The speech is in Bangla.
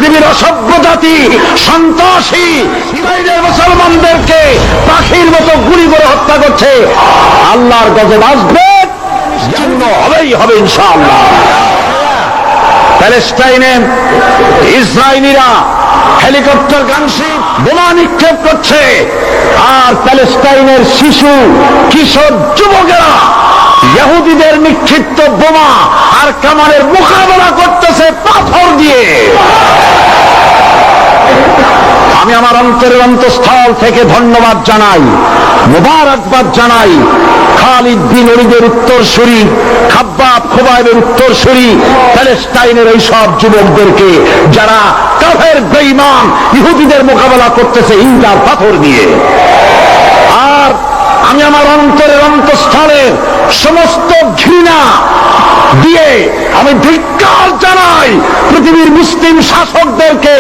পৃথিবীর অসভ্য জাতি সন্ত্রাসী ইসরায়েলের মুসলমানদেরকে পাখির মতো গুলি করে হত্যা করছে। আল্লাহর গজব আসবে, নিশ্চিহ্ন হবেই হবে ইনশাআল্লাহ। প্যালেস্টাইনে ইসরায়েলিরা হেলিকপ্টার গানশিপ বোমা নিক্ষেপ করছে, আর প্যালেস্টাইনের শিশু কিশোর যুবকেরা ইহুদিদের নিক্ষিপ্ত বোমা আর কামানের মোকাবেলা করতেছে পাথর দিয়ে। আমি আমার অন্তরের অন্তঃস্থল থেকে ধন্যবাদ জানাই, মুবারকবাদ জানাই খালিদ বিন ওলীদের উত্তরসূরি, খাব্বাব খোবাইবের উত্তরসূরি প্যালেস্টাইনের এই সব যুবকদেরকে, যারা কাফের বেঈমান ইহুদিদের মোকাবেলা করতেছে ইট আর পাথর দিয়ে। আর আমি আমার অন্তরের অন্তঃস্থলের সমস্ত ঘৃণা দিয়ে আমি ধিক্কার জানাই পৃথিবীর মুসলিম শাসকদেরকে,